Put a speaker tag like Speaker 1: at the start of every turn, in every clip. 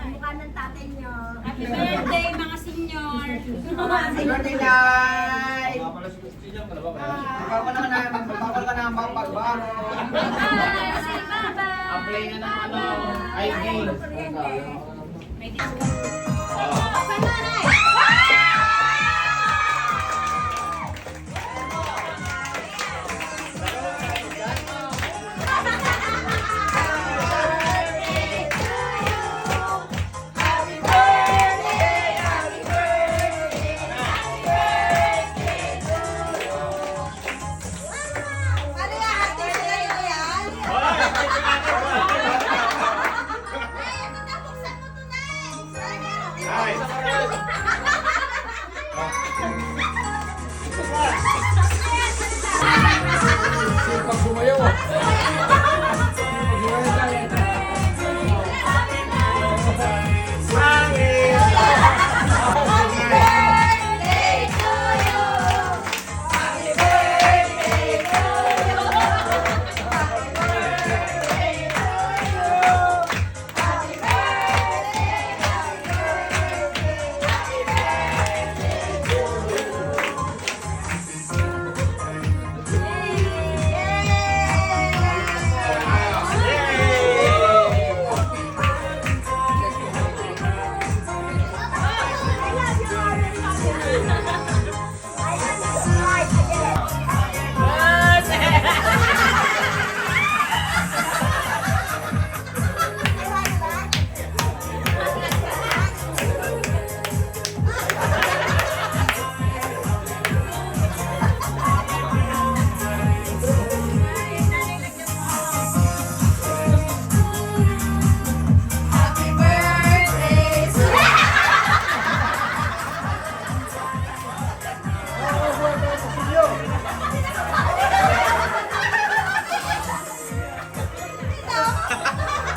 Speaker 1: Mukha ng tatay nyo.
Speaker 2: Happy birthday, mga senior!
Speaker 1: Happy birthday, Nay! Magbawal ka na ang pagbago.
Speaker 3: Apply na ng ano, ID.
Speaker 2: May discount.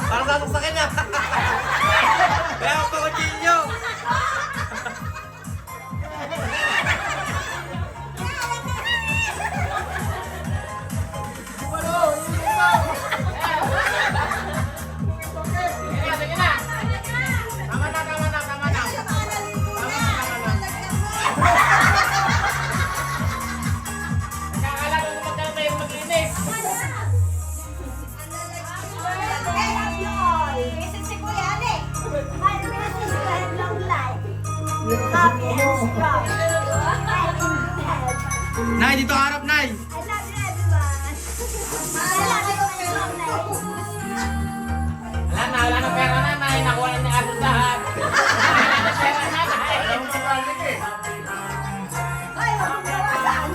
Speaker 3: Parang sasaksakin na. Kaya ako pa kutsilyo.
Speaker 1: Happy and strong.
Speaker 3: Nay, dito harap, Nay.
Speaker 1: I love you, everyone.
Speaker 3: Wala na pera na, Nay. Nakuha na ni Atos lahat. Wala na pera na, Nay.
Speaker 1: Ay, wag mo bawasan.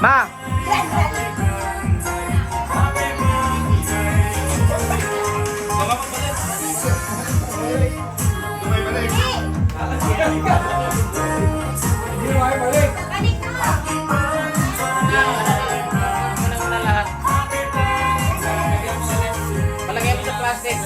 Speaker 3: Ma! Palagay mo sa plastic.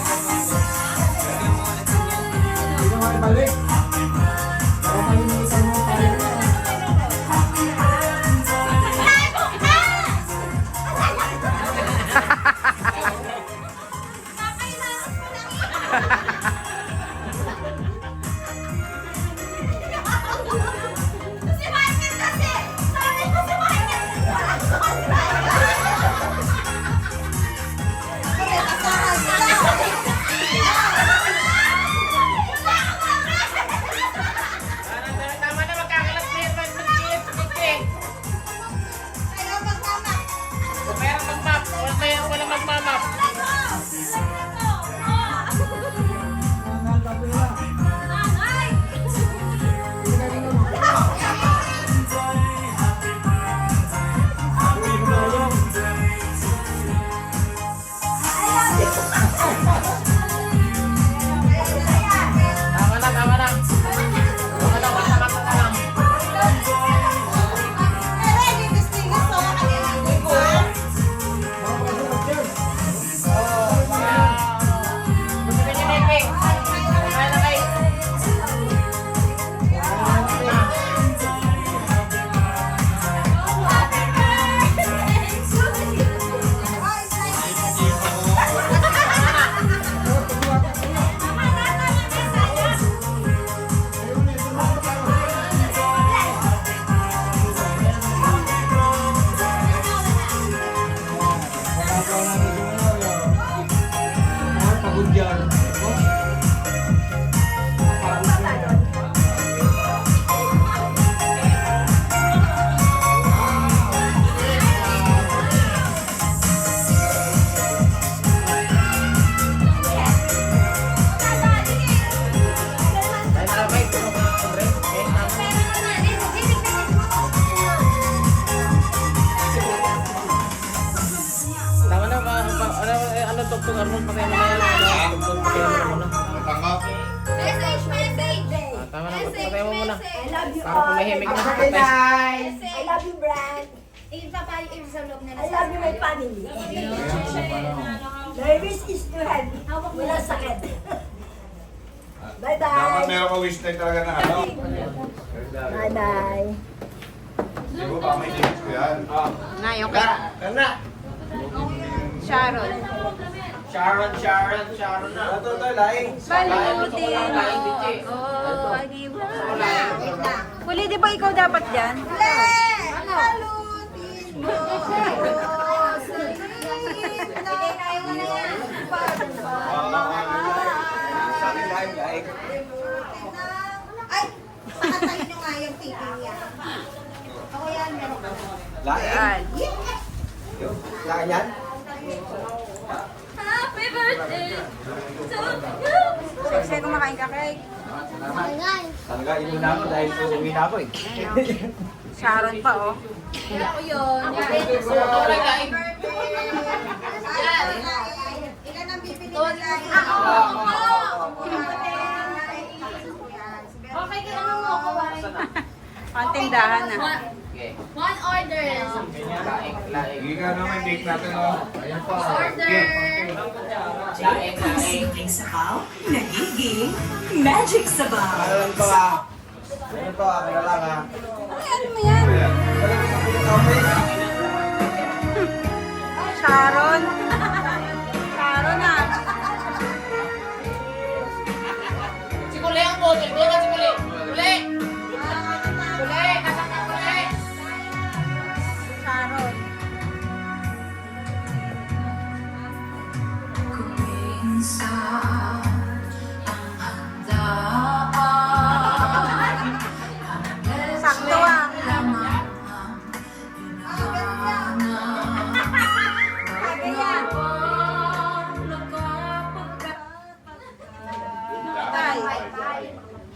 Speaker 3: Patay mo muna.
Speaker 1: I love you
Speaker 3: Para
Speaker 1: all.
Speaker 3: pumahimik na.
Speaker 1: Happy night. I love you, Brand.
Speaker 2: Ipapalit sa loob nila.
Speaker 1: I love you, my family. My wish is to have wala sakit.
Speaker 4: Dapat
Speaker 1: Bye-bye.
Speaker 4: meron ka wish time talaga na ano.
Speaker 1: Bye-bye.
Speaker 4: Hindi ko pa may limits ko yan.
Speaker 3: Nay, okay.
Speaker 4: Kana!
Speaker 3: Sharon. Sharon na.
Speaker 4: Ito, laing.
Speaker 3: Balutin.
Speaker 2: Oh,
Speaker 5: Huli, di ba ikaw dapat dyan?
Speaker 4: Sa akin laing.
Speaker 1: Ay, pakatayin nyo nga yung tipi niya. Ako yan, meron ka.
Speaker 5: Yan.
Speaker 4: Laing yan?
Speaker 2: Happy birthday to you.
Speaker 5: Sexy kumakain ka, Craig.
Speaker 4: Talaga, inuwi na ako dahil uuwi na ako eh.
Speaker 5: Sharon pa, oh.
Speaker 2: Ako yun.
Speaker 1: Ilan ang bibili nila?
Speaker 2: Okay, kailangan mo ako.
Speaker 5: Pantindahan na.
Speaker 2: One order.
Speaker 4: Hindi ka naman bake natin oh. Ayan pa.
Speaker 2: Order.
Speaker 6: Simpleng sabaw, nagiging magic sabaw.
Speaker 4: Ano to ah? Ano to ah? Kaya lang ah.
Speaker 5: Ano mo yan? Sharon. Sharon, ah.
Speaker 3: Si Kule ang boto. Hindi ka si Kule. Kule! Kule! Nasaan ka, Kule?
Speaker 5: Sharon. Sakto, ah. Tay.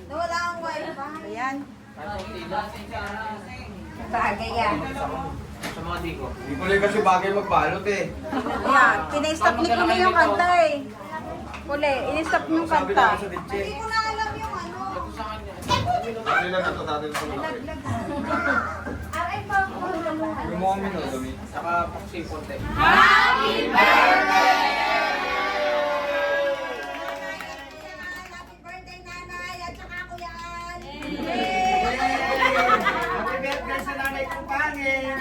Speaker 1: Nawala ang wifi.
Speaker 5: Ayan.
Speaker 1: Bagay yan.
Speaker 3: Sa mga di ko.
Speaker 4: Hindi ko lang kasi bagay magbalot eh.
Speaker 5: Ayan. Kina-stop ni Kule yung kanta, eh. Kule, in-stop yung
Speaker 4: Sabi
Speaker 5: kanta.
Speaker 4: na sa ditche.
Speaker 1: Hindi ko na alam yung ano.
Speaker 4: Ano lang ito natin sa mga.
Speaker 1: Aray pa ako.
Speaker 4: Yung mga minodumi.
Speaker 3: Saka paksipon tayo.
Speaker 2: Happy birthday.
Speaker 1: Happy birthday, nanay. At saka ako yan.
Speaker 4: Happy birthday sa nanay kong pangin.